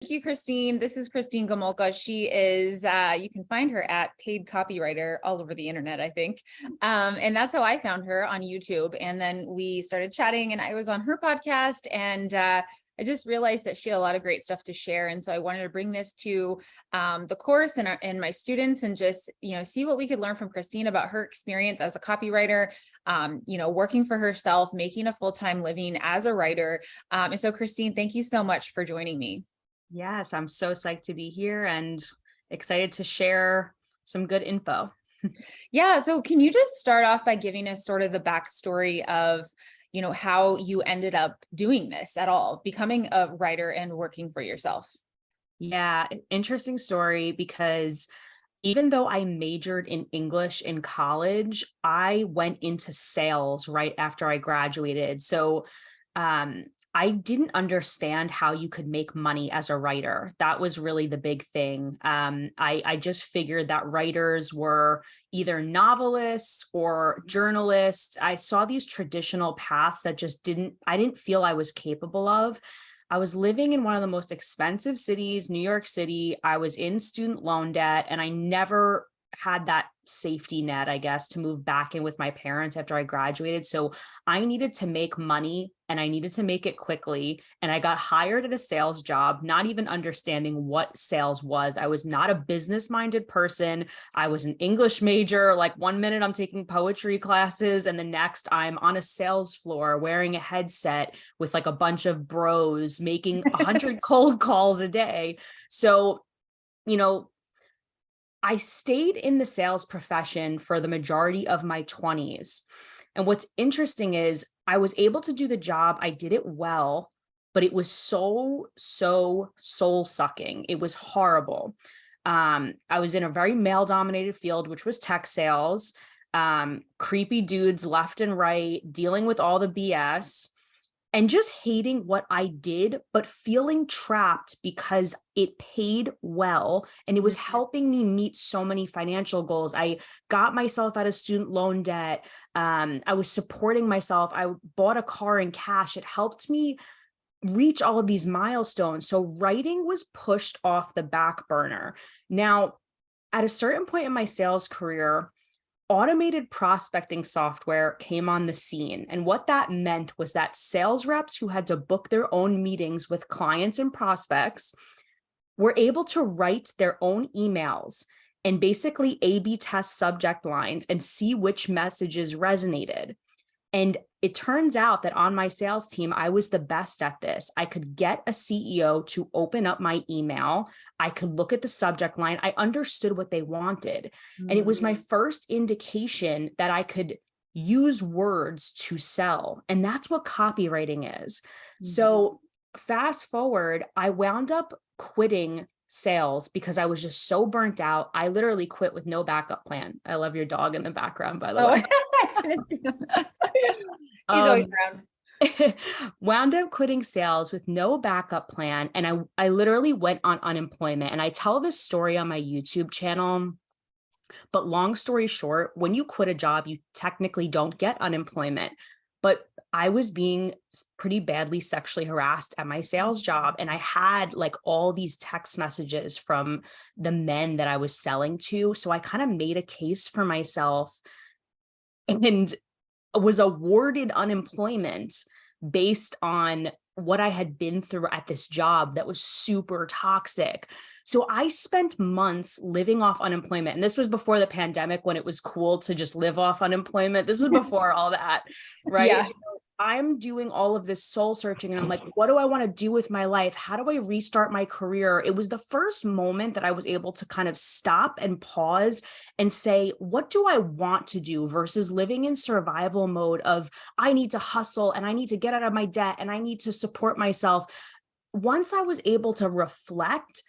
Thank you, Christine. This is Christine Gomolka. She is, you can find her at Paid Copywriter all over the internet, I think. And that's how I found her on YouTube. And then we started chatting and I was on her podcast and I just realized that she had a lot of great stuff to share. And so I wanted to bring this to the course and my students and just, see what we could learn from Christine about her experience as a copywriter, working for herself, making a full-time living as a writer. And so Christine, thank you so much for joining me. Yes, I'm so psyched to be here and excited to share some good info. Yeah. So can you just start off by giving us sort of the backstory of, how you ended up doing this at all, becoming a writer and working for yourself? Yeah, interesting story because even though I majored in English in college, I went into sales right after I graduated. So I didn't understand how you could make money as a writer. That was really the big thing. I just figured that writers were either novelists or journalists. I saw these traditional paths that I didn't feel I was capable of. I was living in one of the most expensive cities, New York City. I was in student loan debt, and I never had that safety net, I guess, to move back in with my parents after I graduated. So I needed to make money and I needed to make it quickly. And I got hired at a sales job, not even understanding what sales was. I was not a business-minded person. I was an English major. Like 1 minute I'm taking poetry classes and the next I'm on a sales floor wearing a headset with like a bunch of bros making 100 cold calls a day. So, I stayed in the sales profession for the majority of my 20s. And what's interesting is I was able to do the job. I did it well, but it was so soul sucking. It was horrible. I was in a very male dominated field, which was tech sales, creepy dudes left and right, dealing with all the BS. And just hating what I did, but feeling trapped because it paid well and it was helping me meet so many financial goals. I got myself out of student loan debt. I was supporting myself. I bought a car in cash. It helped me reach all of these milestones. So writing was pushed off the back burner. Now, at a certain point in my sales career, automated prospecting software came on the scene. And what that meant was that sales reps who had to book their own meetings with clients and prospects were able to write their own emails and basically A/B test subject lines and see which messages resonated. And it turns out that on my sales team, I was the best at this. I could get a CEO to open up my email. I could look at the subject line. I understood what they wanted. And it was my first indication that I could use words to sell. And that's what copywriting is. So fast forward, I wound up quitting sales because I was just so burnt out. I literally quit with no backup plan. I love your dog in the background, by the way. He's always around. Wound up quitting sales with no backup plan. And I literally went on unemployment. And I tell this story on my YouTube channel. But long story short, when you quit a job, you technically don't get unemployment. But I was being pretty badly sexually harassed at my sales job. And I had like all these text messages from the men that I was selling to. So I kind of made a case for myself and was awarded unemployment based on what I had been through at this job that was super toxic. So I spent months living off unemployment. And this was before the pandemic when it was cool to just live off unemployment. This was before all that, right? Yeah. So I'm doing all of this soul searching and I'm like, what do I want to do with my life? How do I restart my career? It was the first moment that I was able to kind of stop and pause and say, what do I want to do versus living in survival mode of I need to hustle and I need to get out of my debt and I need to support myself. Once I was able to reflect,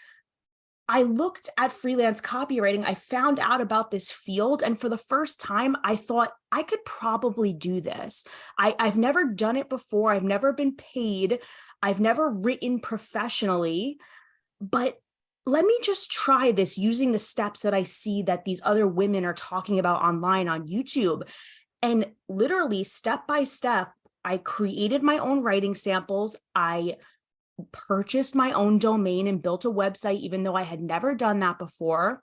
I looked at freelance copywriting. I found out about this field. And for the first time, I thought I could probably do this. I've never done it before. I've never been paid. I've never written professionally, but let me just try this using the steps that I see that these other women are talking about online on YouTube. And literally step by step, I created my own writing samples. I purchased my own domain and built a website, even though I had never done that before.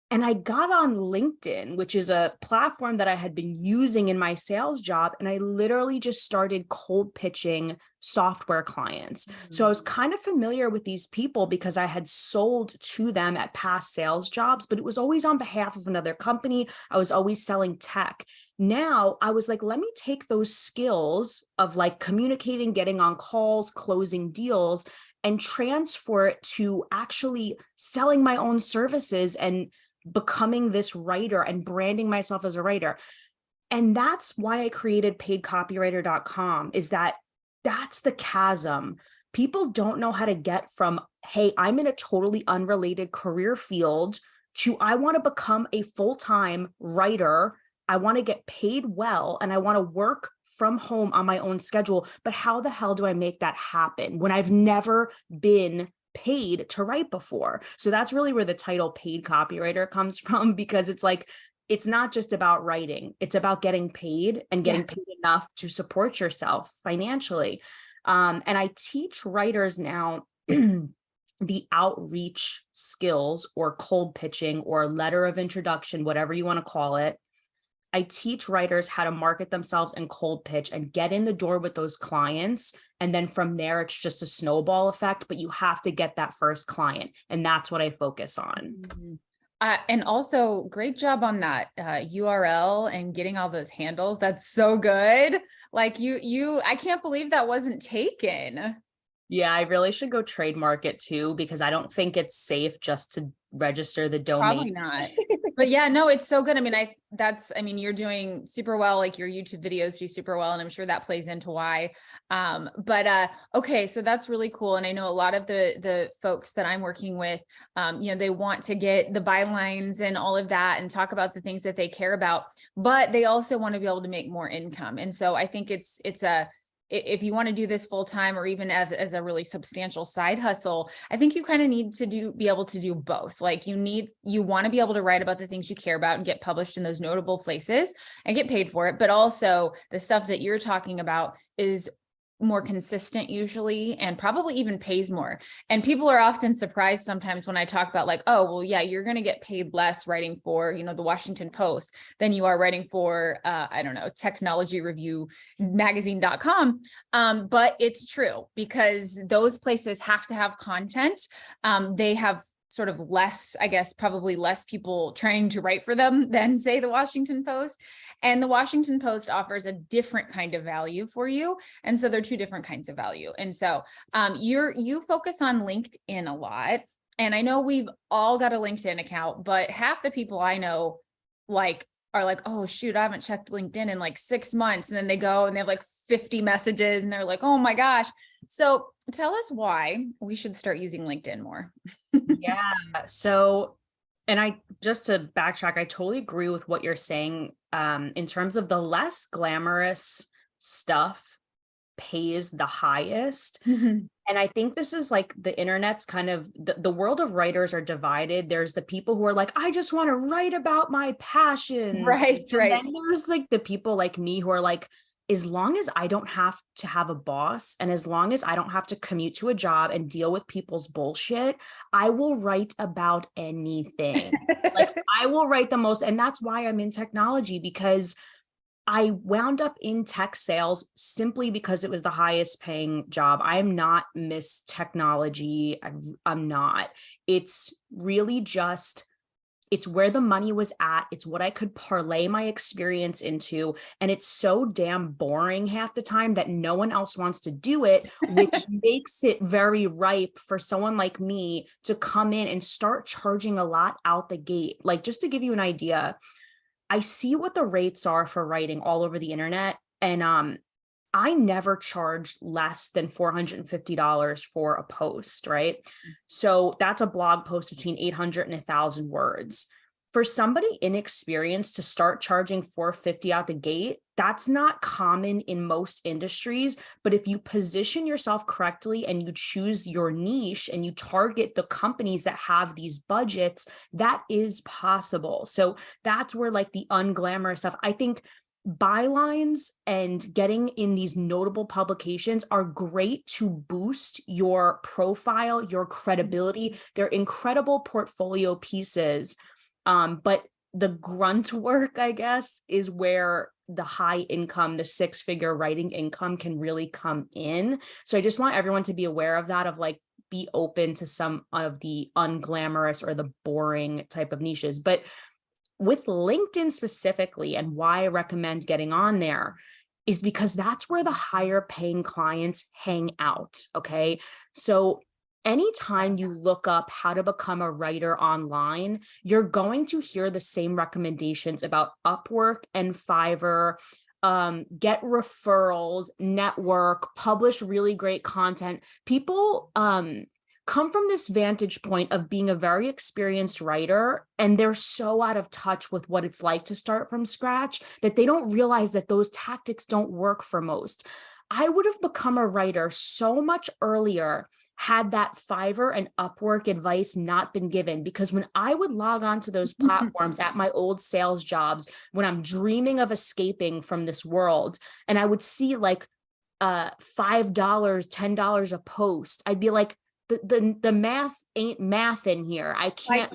And I got on LinkedIn, which is a platform that I had been using in my sales job. And I literally just started cold pitching software clients. So I was kind of familiar with these people because I had sold to them at past sales jobs, but it was always on behalf of another company. I was always selling tech. Now I was like, let me take those skills of like communicating, getting on calls, closing deals, and transfer it to actually selling my own services and becoming this writer and branding myself as a writer. And that's why I created paidcopywriter.com, is that that's the chasm. People don't know how to get from, hey, I'm in a totally unrelated career field to, I want to become a full-time writer. I want to get paid well, and I want to work from home on my own schedule. But how the hell do I make that happen when I've never been paid to write before? So that's really where the title paid copywriter comes from, because it's like, it's not just about writing, it's about getting paid and getting paid enough to support yourself financially. And I teach writers now the outreach skills, or cold pitching, or letter of introduction, whatever you want to call it. I teach writers how to market themselves and cold pitch and get in the door with those clients. And then from there, it's just a snowball effect, but you have to get that first client. And that's what I focus on. And also great job on that URL and getting all those handles. That's so good. Like I can't believe that wasn't taken. Yeah, I really should go trademark it too, because I don't think it's safe just to register the domain. Probably not. But yeah, no, it's so good. I mean, you're doing super well, like your YouTube videos do super well, and I'm sure that plays into why. Okay, so that's really cool. And I know a lot of the folks that I'm working with, they want to get the bylines and all of that and talk about the things that they care about, but they also want to be able to make more income. And so I think if you want to do this full time, or even as a really substantial side hustle, I think you kind of need to be able to do both. Like you want to be able to write about the things you care about and get published in those notable places and get paid for it. But also the stuff that you're talking about is more consistent usually, and probably even pays more. And people are often surprised sometimes when I talk about like, oh, well, yeah, you're going to get paid less writing for, the Washington Post than you are writing for, I don't know, technology review magazine.com. But it's true, because those places have to have content. They have sort of less, I guess, probably less people trying to write for them than say the Washington Post. And the Washington Post offers a different kind of value for you. And so they're two different kinds of value. And so you focus on LinkedIn a lot. And I know we've all got a LinkedIn account, but half the people I know are like, oh shoot, I haven't checked LinkedIn in like 6 months. And then they go and they have like 50 messages and they're like, oh my gosh. So tell us why we should start using LinkedIn more. Yeah. So, and just to backtrack, I totally agree with what you're saying. In terms of the less glamorous stuff pays the highest. Mm-hmm. And I think this is like the internet's kind of the world of writers are divided. There's the people who are like, I just want to write about my passions. Right. And then there's like the people like me who are like, as long as I don't have to have a boss, and as long as I don't have to commute to a job and deal with people's bullshit, I will write about anything. Like I will write the most. And that's why I'm in technology, because I wound up in tech sales simply because it was the highest paying job. I am not Miss Technology. I'm not. It's really just, it's where the money was at. It's what I could parlay my experience into. And it's so damn boring half the time that no one else wants to do it, which makes it very ripe for someone like me to come in and start charging a lot out the gate. Like, just to give you an idea, I see what the rates are for writing all over the internet. And I never charged less than $450 for a post, right? So that's a blog post between 800 and 1,000 words. For somebody inexperienced to start charging $450 out the gate, that's not common in most industries. But if you position yourself correctly and you choose your niche and you target the companies that have these budgets, that is possible. So that's where like the unglamorous stuff, I think bylines and getting in these notable publications are great to boost your profile, your credibility. They're incredible portfolio pieces. But the grunt work, I guess, is where the high income, the 6-figure writing income can really come in. So I just want everyone to be aware of that, of like, be open to some of the unglamorous or the boring type of niches. But with LinkedIn specifically, and why I recommend getting on there, is because that's where the higher paying clients hang out. Okay. So anytime you look up how to become a writer online, you're going to hear the same recommendations about Upwork and Fiverr. Get referrals, network, publish really great content. People come from this vantage point of being a very experienced writer, and they're so out of touch with what it's like to start from scratch that they don't realize that those tactics don't work for most. I would have become a writer so much earlier had that Fiverr and Upwork advice not been given, because when I would log on to those platforms at my old sales jobs, when I'm dreaming of escaping from this world, and I would see like $5, $10 a post, I'd be like, the math ain't math in here. I can't.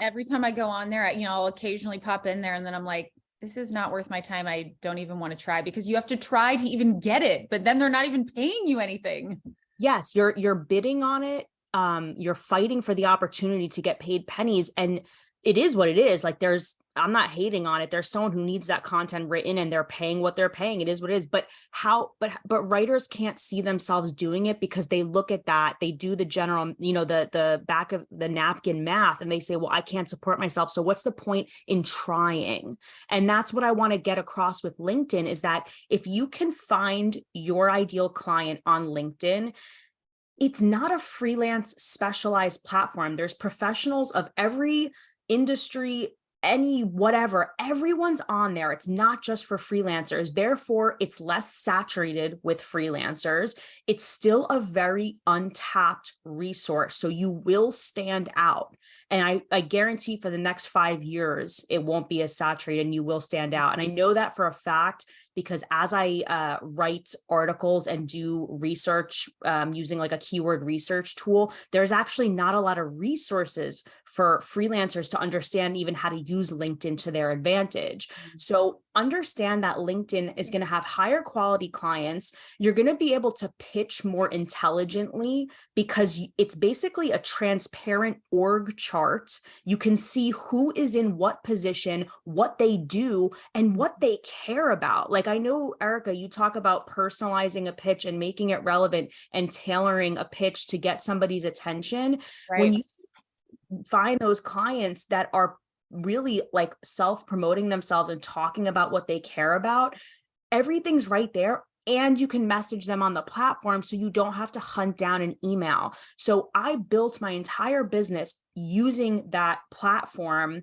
Every time I go on there, I'll occasionally pop in there and then I'm like, this is not worth my time. I don't even want to try, because you have to try to even get it, but then they're not even paying you anything. Yes, you're bidding on it. You're fighting for the opportunity to get paid pennies, and it is what it is. Like, I'm not hating on it. There's someone who needs that content written and they're paying what they're paying. It is what it is. But writers can't see themselves doing it, because they look at that, they do the general, the back of the napkin math, and they say, well, I can't support myself, so what's the point in trying? And that's what I want to get across with LinkedIn, is that if you can find your ideal client on LinkedIn, it's not a freelance specialized platform. There's professionals of every industry, any whatever, everyone's on there. It's not just for freelancers. Therefore, it's less saturated with freelancers. It's still a very untapped resource. So you will stand out. And I guarantee for the next 5 years, it won't be as saturated and you will stand out. And I know that for a fact, because as I write articles and do research using like a keyword research tool, there's actually not a lot of resources for freelancers to understand even how to use LinkedIn to their advantage. So understand that LinkedIn is going to have higher quality clients. You're going to be able to pitch more intelligently, because it's basically a transparent org chart. You can see who is in what position, what they do, and what they care about. Like, I know, Ericka, you talk about personalizing a pitch and making it relevant and tailoring a pitch to get somebody's attention. Right. When you find those clients that are really like self-promoting themselves and talking about what they care about, everything's right there. And you can message them on the platform, so you don't have to hunt down an email. So I built my entire business using that platform,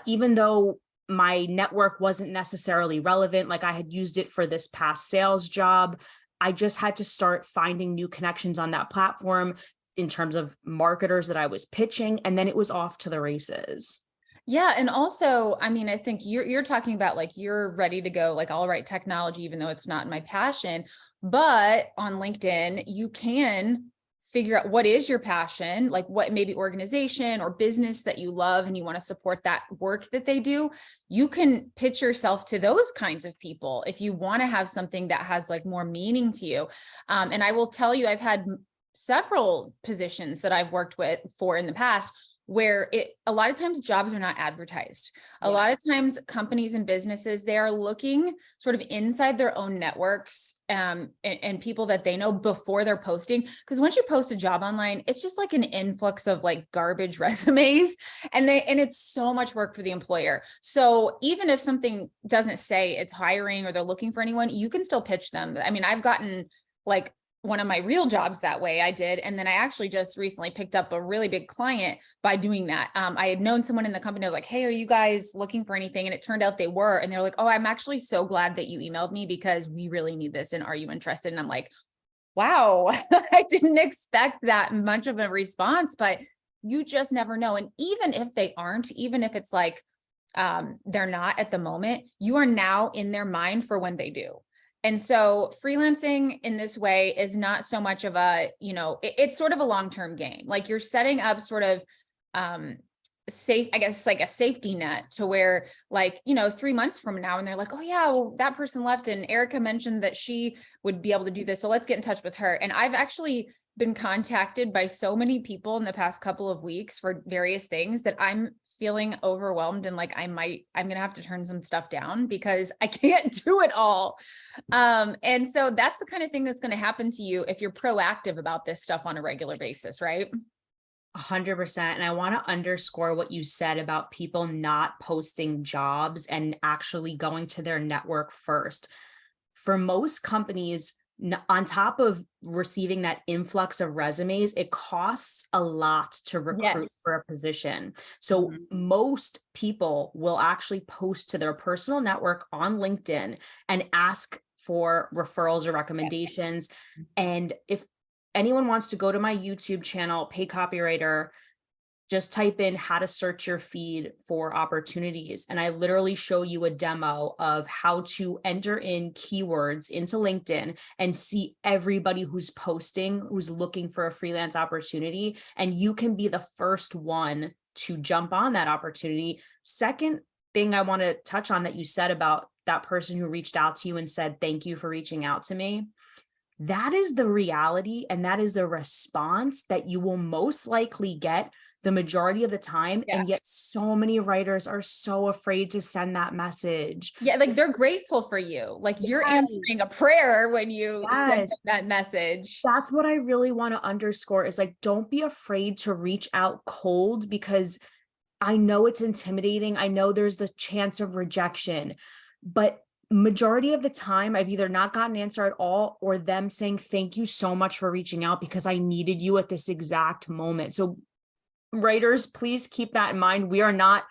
even though my network wasn't necessarily relevant. Like, I had used it for this past sales job. I just had to start finding new connections on that platform in terms of marketers that I was pitching, and then it was off to the races. Yeah. And also, I think you're talking about like, you're ready to go, like, I'll write technology, even though it's not my passion, but on LinkedIn, you can figure out what is your passion, like what maybe organization or business that you love and you want to support that work that they do. You can pitch yourself to those kinds of people if you want to have something that has like more meaning to you. And I will tell you, I've had several positions that I've worked for in the past where a lot of times jobs are not advertised. A lot of times companies and businesses, they are looking sort of inside their own networks and people that they know before they're posting. Because once you post a job online, it's just like an influx of like garbage resumes, and it's so much work for the employer. So even if something doesn't say it's hiring or they're looking for anyone, you can still pitch them. I've gotten like one of my real jobs that way. I did. And then I actually just recently picked up a really big client by doing that. I had known someone in the company. I was like, hey, are you guys looking for anything? And it turned out they were. And they're like, oh, I'm actually so glad that you emailed me, because we really need this. And are you interested? And I'm like, wow, I didn't expect that much of a response, but you just never know. And even if they aren't, even if it's like, they're not at the moment, you are now in their mind for when they do. And so freelancing in this way is not so much of a, it's sort of a long-term game. Like you're setting up sort of safe, I guess, like a safety net to where 3 months from now, and they're like, oh yeah, well, that person left and Ericka mentioned that she would be able to do this. So let's get in touch with her. And I've actually been contacted by so many people in the past couple of weeks for various things that I'm feeling overwhelmed and like I'm going to have to turn some stuff down because I can't do it all. And so that's the kind of thing that's going to happen to you if you're proactive about this stuff on a regular basis, right? 100%. And I want to underscore what you said about people not posting jobs and actually going to their network first. For most companies, on top of receiving that influx of resumes, it costs a lot to recruit for a position. So most people will actually post to their personal network on LinkedIn and ask for referrals or recommendations. And if anyone wants to go to my YouTube channel, Paid Copywriter, just type in how to search your feed for opportunities. And I literally show you a demo of how to enter in keywords into LinkedIn and see everybody who's posting, who's looking for a freelance opportunity. And you can be the first one to jump on that opportunity. Second thing I want to touch on that you said about that person who reached out to you and said, thank you for reaching out to me. That is the reality. And that is the response that you will most likely get the majority of the time. Yeah. And yet so many writers are so afraid to send that message. Yeah. Like they're grateful for you. Like you're answering a prayer when you send that message. That's what I really want to underscore is like, don't be afraid to reach out cold, because I know it's intimidating. I know there's the chance of rejection, but majority of the time I've either not gotten an answer at all or them saying, thank you so much for reaching out because I needed you at this exact moment. So writers, please keep that in mind. We are not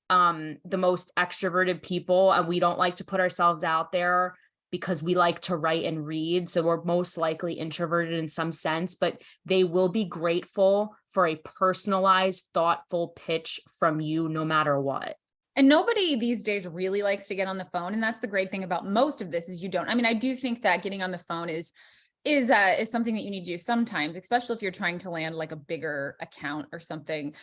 the most extroverted people, and we don't like to put ourselves out there because we like to write and read. So we're most likely introverted in some sense, but they will be grateful for a personalized, thoughtful pitch from you no matter what. And nobody these days really likes to get on the phone. And that's the great thing about most of this is you don't. I mean, I do think that getting on the phone is something that you need to do sometimes, especially if you're trying to land like a bigger account or something,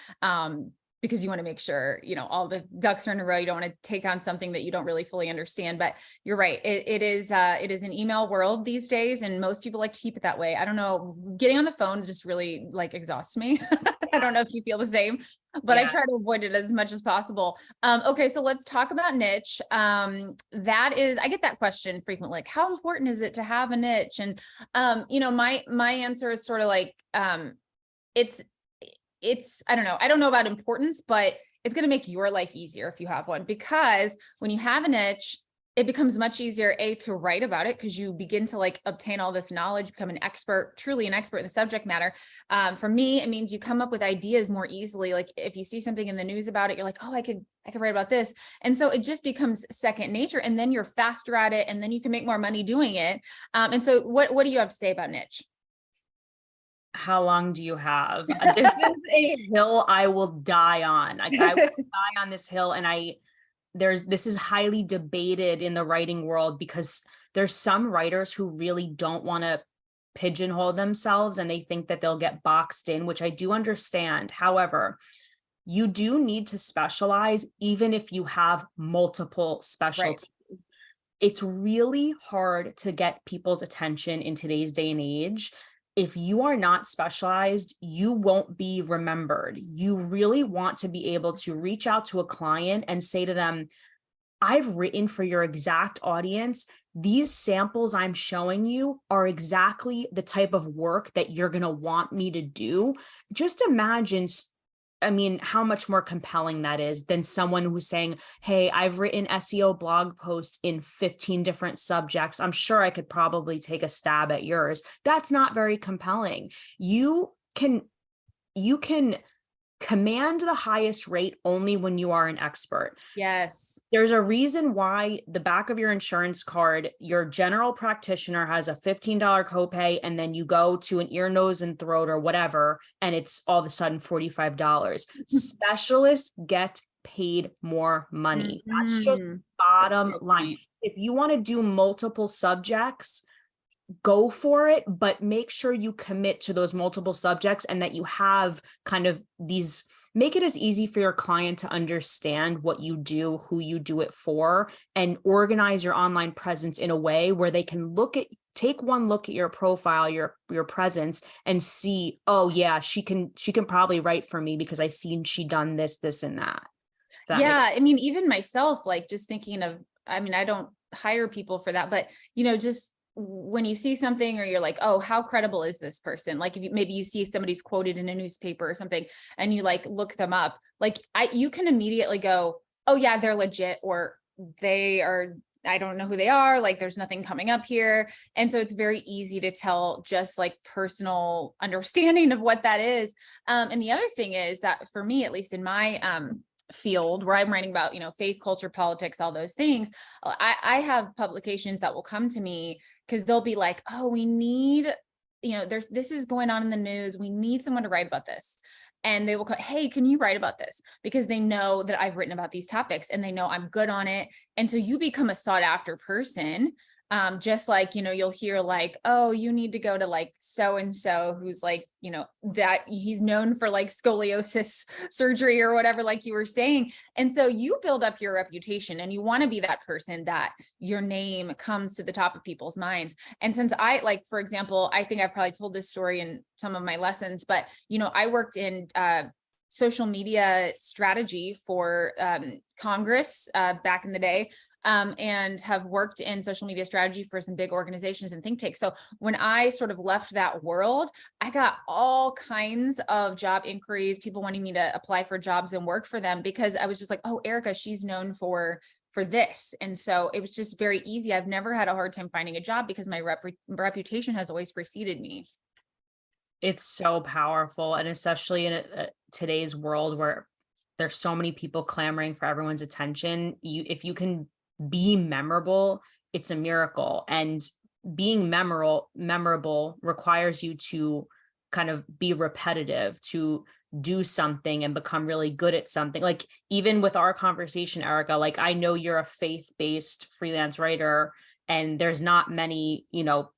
because you want to make sure, all the ducks are in a row. You don't want to take on something that you don't really fully understand, but you're right. It is an email world these days. And most people like to keep it that way. I don't know, getting on the phone just really like exhausts me. I don't know if you feel the same, but I try to avoid it as much as possible. Okay. So let's talk about niche. That is, I get that question frequently, like, how important is it to have a niche? And, my answer is sort of like, I don't know about importance, but it's going to make your life easier if you have one, because when you have a niche, it becomes much easier, to write about it, because you begin to like obtain all this knowledge, become an expert, truly an expert in the subject matter. For me, it means you come up with ideas more easily. Like if you see something in the news about it, you're like, oh, I could write about this. And so it just becomes second nature, and then you're faster at it, and then you can make more money doing it. And so what do you have to say about niche? How long do you have? This is a hill I will die on. Like I will die on this hill. And this is highly debated in the writing world, because there's some writers who really don't want to pigeonhole themselves and they think that they'll get boxed in, which I do understand. However, you do need to specialize even if you have multiple specialties. Right. It's really hard to get people's attention in today's day and age. If you are not specialized, you won't be remembered. You really want to be able to reach out to a client and say to them, I've written for your exact audience. These samples I'm showing you are exactly the type of work that you're going to want me to do. Just imagine, how much more compelling that is than someone who's saying, hey, I've written SEO blog posts in 15 different subjects. I'm sure I could probably take a stab at yours. That's not very compelling. You can command the highest rate only when you are an expert. Yes. There's a reason why the back of your insurance card, your general practitioner has a $15 copay, and then you go to an ear, nose, and throat or whatever, and it's all of a sudden $45. Specialists get paid more money. That's just Mhm. Such a bottom good line. point. If you want to do multiple subjects, go for it, but make sure you commit to those multiple subjects and that you have kind of these, make it as easy for your client to understand what you do, who you do it for, and organize your online presence in a way where they can take one look at your profile, your presence, and see, oh yeah, she can probably write for me because I seen she done this and that. If that makes Yeah, I mean, even myself, like just thinking of, I mean, I don't hire people for that, but just when you see something or you're like, oh, how credible is this person? Like if maybe you see somebody's quoted in a newspaper or something and you like look them up, like you can immediately go, oh yeah, they're legit, or they are, I don't know who they are. Like there's nothing coming up here. And so it's very easy to tell just like personal understanding of what that is. And the other thing is that for me, at least in my, field where I'm writing about, faith, culture, politics, all those things, I have publications that will come to me because they'll be like, oh, we need, this is going on in the news. We need someone to write about this. And they will go, hey, can you write about this? Because they know that I've written about these topics and they know I'm good on it. And so you become a sought after person. Just like, you'll hear like, oh, you need to go to like so-and-so who's like, that he's known for like scoliosis surgery or whatever, like you were saying. And so you build up your reputation and you want to be that person that your name comes to the top of people's minds. And since I, like, for example, I think I've probably told this story in some of my lessons, but, I worked in, social media strategy for Congress back in the day, and have worked in social media strategy for some big organizations and think tanks. So when I sort of left that world, I got all kinds of job inquiries, people wanting me to apply for jobs and work for them because I was just like, oh, Ericka, she's known for this. And so it was just very easy. I've never had a hard time finding a job because my reputation has always preceded me. It's so powerful. And especially in today's world where there's so many people clamoring for everyone's attention, if you can be memorable, it's a miracle. And being memorable requires you to kind of be repetitive, to do something and become really good at something. Like even with our conversation, Ericka, like I know you're a faith-based freelance writer and there's not many,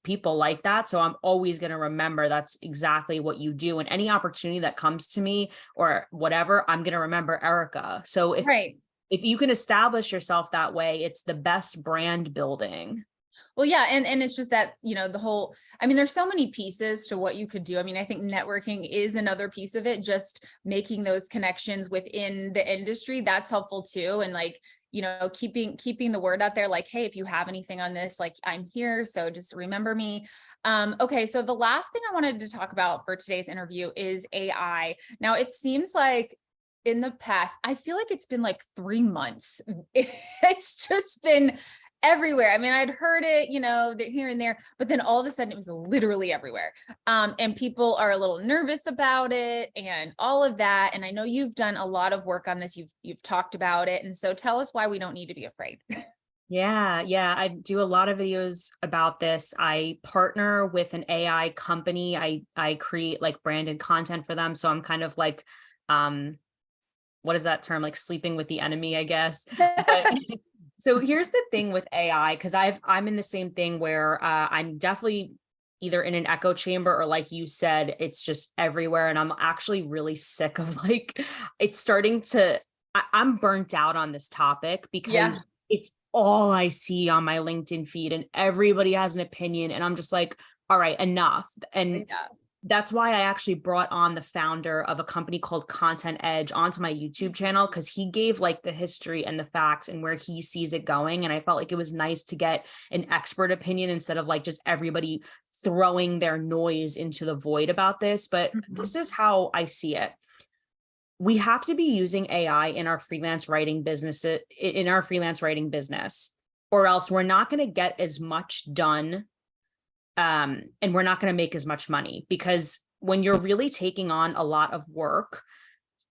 people like that. So I'm always going to remember that's exactly what you do. And any opportunity that comes to me or whatever, I'm going to remember Ericka. So if you can establish yourself that way, it's the best brand building. Well, yeah. And it's just that, the whole, I mean, there's so many pieces to what you could do. I mean, I think networking is another piece of it, just making those connections within the industry. That's helpful too. And like, keeping the word out there, like, hey, if you have anything on this, like I'm here. So just remember me. Okay. So the last thing I wanted to talk about for today's interview is AI. Now it seems like in the past, I feel like it's been like 3 months. It's just been everywhere. I mean, I'd heard it, here and there, but then all of a sudden it was literally everywhere. And people are a little nervous about it and all of that. And I know you've done a lot of work on this. You've talked about it. And so tell us why we don't need to be afraid. Yeah. I do a lot of videos about this. I partner with an AI company. I create like branded content for them. So I'm kind of like, what is that term? Like sleeping with the enemy, I guess. But so here's the thing with AI, because I'm in the same thing where I'm definitely either in an echo chamber or like you said, it's just everywhere. And I'm actually really sick of like, it's starting to, I'm burnt out on this topic because it's all I see on my LinkedIn feed and everybody has an opinion. And I'm just like, all right, enough. And that's why I actually brought on the founder of a company called Content Edge onto my YouTube channel, because he gave like the history and the facts and where he sees it going. And I felt like it was nice to get an expert opinion instead of like just everybody throwing their noise into the void about this. But this is how I see it. We have to be using AI in our freelance writing business, or else we're not going to get as much done. And we're not going to make as much money, because when you're really taking on a lot of work,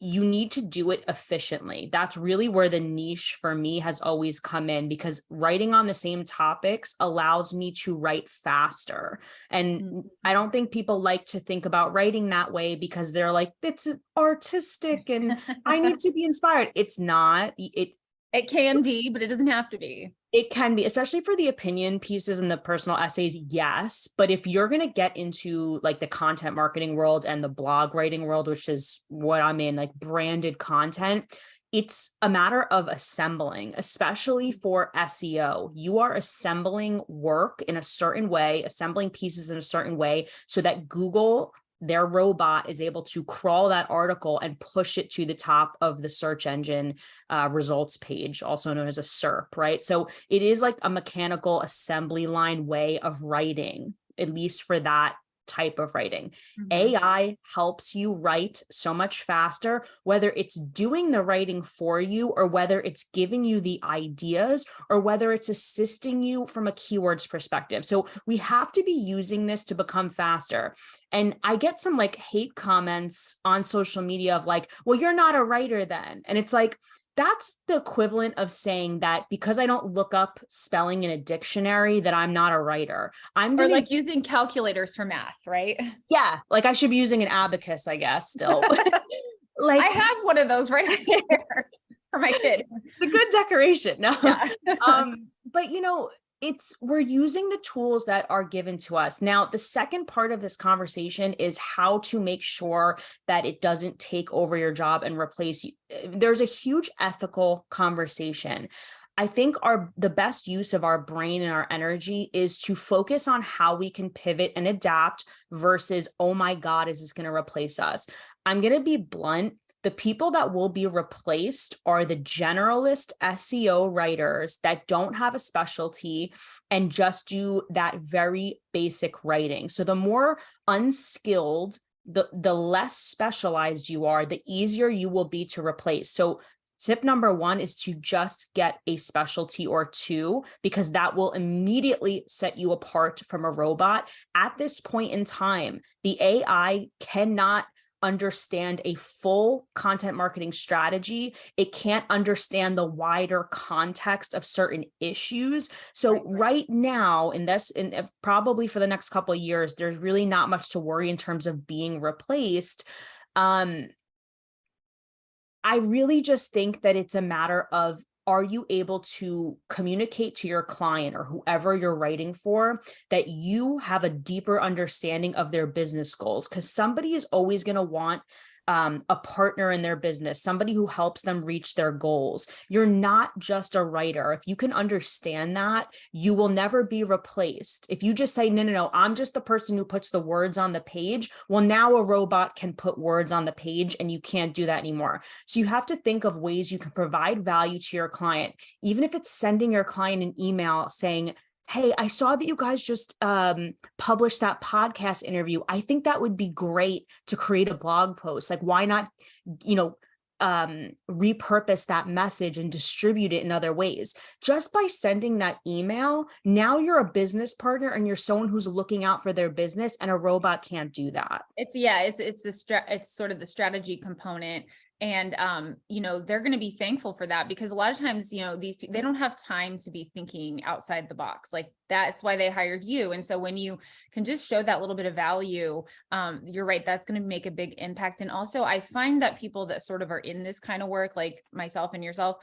you need to do it efficiently. That's really where the niche for me has always come in, because writing on the same topics allows me to write faster. And I don't think people like to think about writing that way because they're like, it's artistic and I need to be inspired. It's not. It can be, but it doesn't have to be. It can be, especially for the opinion pieces and the personal essays, yes. But if you're going to get into like the content marketing world and the blog writing world, which is what I'm in, like branded content, it's a matter of assembling, especially for SEO. You are assembling work in a certain way, assembling pieces in a certain way so that Google, their robot, is able to crawl that article and push it to the top of the search engine results page, also known as a SERP, right? So it is like a mechanical assembly line way of writing, at least for that type of writing. AI helps you write so much faster, whether it's doing the writing for you or whether it's giving you the ideas or whether it's assisting you from a keywords perspective. So we have to be using this to become faster. And I get some like hate comments on social media of like, well, you're not a writer then. And it's like, that's the equivalent of saying that because I don't look up spelling in a dictionary that I'm not a writer. Or like using calculators for math, right? Yeah, like I should be using an abacus, I guess, still. Like I have one of those right here for my kid. It's a good decoration. No. Yeah. But we're using the tools that are given to us. Now, the second part of this conversation is how to make sure that it doesn't take over your job and replace you. There's a huge ethical conversation. I think the best use of our brain and our energy is to focus on how we can pivot and adapt versus, oh my God, is this going to replace us? I'm going to be blunt. The people that will be replaced are the generalist SEO writers that don't have a specialty and just do that very basic writing. So the more unskilled, the less specialized you are, the easier you will be to replace. So tip number one is to just get a specialty or two, because that will immediately set you apart from a robot. At this point in time, the AI cannot understand a full content marketing strategy. It can't understand the wider context of certain issues. So right now in this, and probably for the next couple of years, there's really not much to worry in terms of being replaced. I really just think that it's a matter of, are you able to communicate to your client or whoever you're writing for that you have a deeper understanding of their business goals? Because somebody is always going to want a partner in their business, somebody who helps them reach their goals. You're not just a writer. If you can understand that, you will never be replaced. If you just say, no, I'm just the person who puts the words on the page. Well, now a robot can put words on the page and you can't do that anymore. So you have to think of ways you can provide value to your client, even if it's sending your client an email saying, hey, I saw that you guys just published that podcast interview. I think that would be great to create a blog post. Like, why not, repurpose that message and distribute it in other ways? Just by sending that email, now you're a business partner and you're someone who's looking out for their business, and a robot can't do that. It's sort of the strategy component. And, they're going to be thankful for that, because a lot of times, these people, they don't have time to be thinking outside the box. Like, that's why they hired you. And so when you can just show that little bit of value, you're right, that's going to make a big impact. And also I find that people that sort of are in this kind of work, like myself and yourself,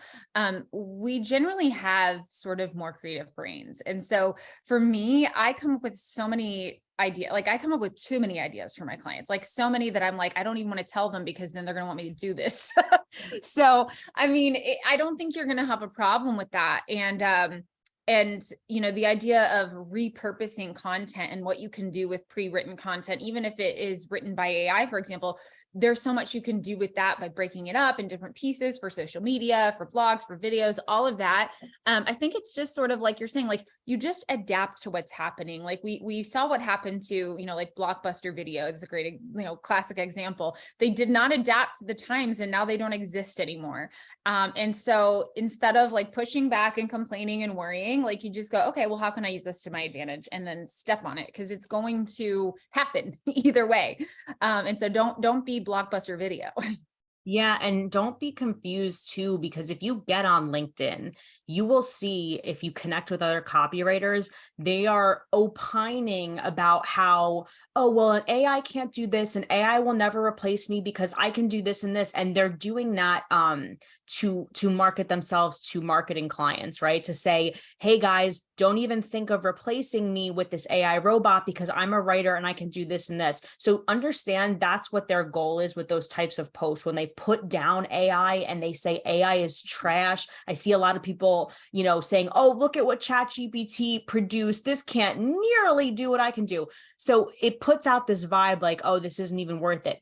we generally have sort of more creative brains. And so for me, I come up with so many I come up with too many ideas for my clients, like so many that I'm like, I don't even want to tell them, because then they're going to want me to do this. So, I mean, I don't think you're going to have a problem with that. And the idea of repurposing content and what you can do with pre-written content, even if it is written by AI, for example, there's so much you can do with that by breaking it up in different pieces for social media, for blogs, for videos, all of that. I think it's just sort of like you're saying, like, you just adapt to what's happening. Like we saw what happened to, like Blockbuster Video. It's a great, classic example. They did not adapt to the times, and now they don't exist anymore. And so instead of like pushing back and complaining and worrying, like you just go, okay, well, how can I use this to my advantage? And then step on it, because it's going to happen either way. And so don't be Blockbuster Video. Yeah, and don't be confused too, because if you get on LinkedIn, you will see if you connect with other copywriters, they are opining about how, oh, well, an AI can't do this and AI will never replace me because I can do this and this. And they're doing that to market themselves to marketing clients, right? To say, hey guys, don't even think of replacing me with this AI robot because I'm a writer and I can do this and this. So understand that's what their goal is with those types of posts. When they put down AI and they say AI is trash, I see a lot of people, saying, oh, look at what ChatGPT produced. This can't nearly do what I can do. So it puts out this vibe like, oh, this isn't even worth it.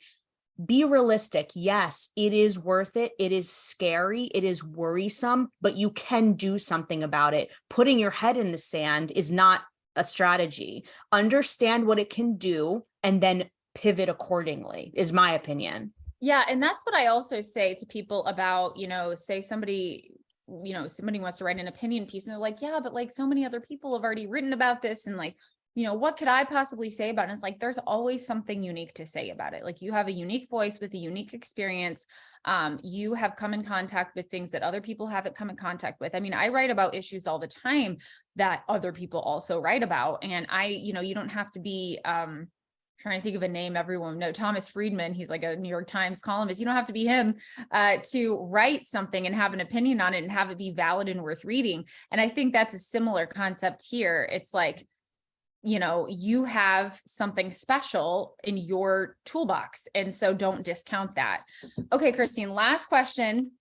Be realistic. Yes, it is worth it. It is scary. It is worrisome, but you can do something about it. Putting your head in the sand is not a strategy. Understand what it can do and then pivot accordingly, is my opinion. Yeah. And that's what I also say to people about, say somebody wants to write an opinion piece and they're like, yeah, but like so many other people have already written about this. And like, what could I possibly say about it? And it's like, there's always something unique to say about it. Like you have a unique voice with a unique experience. You have come in contact with things that other people haven't come in contact with. I mean, I write about issues all the time that other people also write about. And you don't have to be, trying to think of a name everyone know, Thomas Friedman, he's like a New York Times columnist. You don't have to be him to write something and have an opinion on it and have it be valid and worth reading. And I think that's a similar concept here. It's like, you have something special in your toolbox. And so don't discount that. Okay, Christine, last question.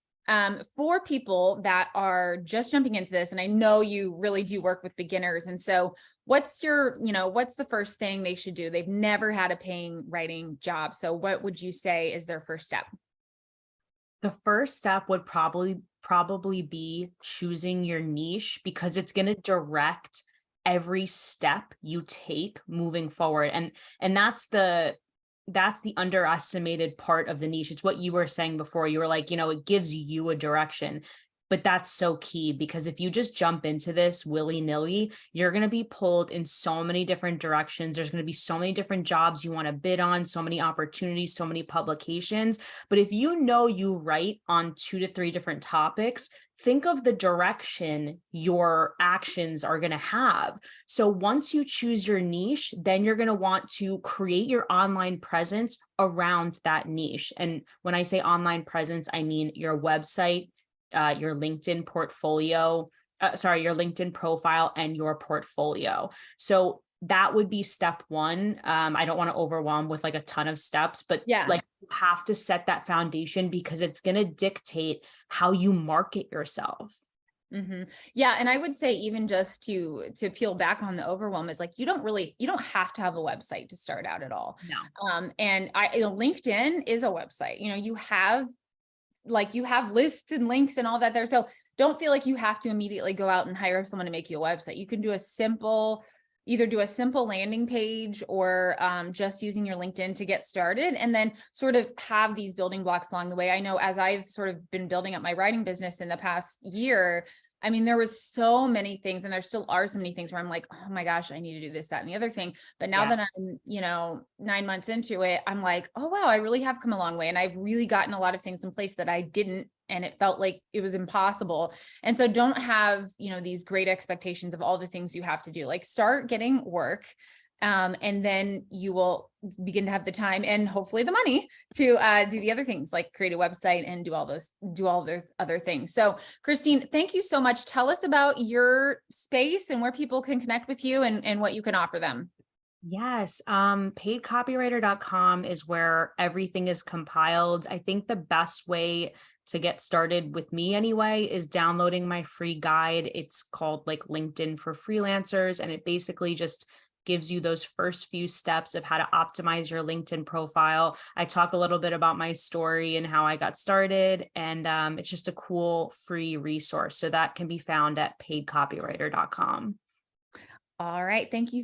For people that are just jumping into this, and I know you really do work with beginners. And so what's the first thing they should do? They've never had a paying writing job. So what would you say is their first step? The first step would probably be choosing your niche, because it's going to direct every step you take moving forward. And that's the underestimated part of the niche. It's what you were saying before. You were like, it gives you a direction. But that's so key, because if you just jump into this willy-nilly, you're going to be pulled in so many different directions. There's going to be so many different jobs you want to bid on, so many opportunities, so many publications. But if you write on 2 to 3 different topics, think of the direction your actions are going to have. So once you choose your niche, then you're going to want to create your online presence around that niche. And when I say online presence, I mean your website, your LinkedIn portfolio, your LinkedIn profile and your portfolio. So that would be step one. I don't want to overwhelm with like a ton of steps, but Yeah. like you have to set that foundation, because it's going to dictate how you market yourself. Mm-hmm. Yeah. And I would say even just to peel back on the overwhelm is like, you don't have to have a website to start out at all. No. And LinkedIn is a website, you have lists and links and all that there. So don't feel like you have to immediately go out and hire someone to make you a website. You can either do a simple landing page or just using your LinkedIn to get started, and then sort of have these building blocks along the way. I know as I've sort of been building up my writing business in the past year, I mean, there was so many things, and there still are so many things where I'm like, oh my gosh, I need to do this, that, and the other thing. But now that I'm, 9 months into it, I'm like, oh, wow, I really have come a long way. And I've really gotten a lot of things in place that I didn't, and it felt like it was impossible. And so don't have, these great expectations of all the things you have to do. Like start getting work. And then you will begin to have the time and hopefully the money to do the other things, like create a website and do all those other things. So Christine, thank you so much. Tell us about your space and where people can connect with you and what you can offer them. Yes. Paidcopywriter.com is where everything is compiled. I think the best way to get started with me anyway is downloading my free guide. It's called like LinkedIn for Freelancers, and it basically just gives you those first few steps of how to optimize your LinkedIn profile. I talk a little bit about my story and how I got started, and it's just a cool free resource. So that can be found at paidcopywriter.com. All right. Thank you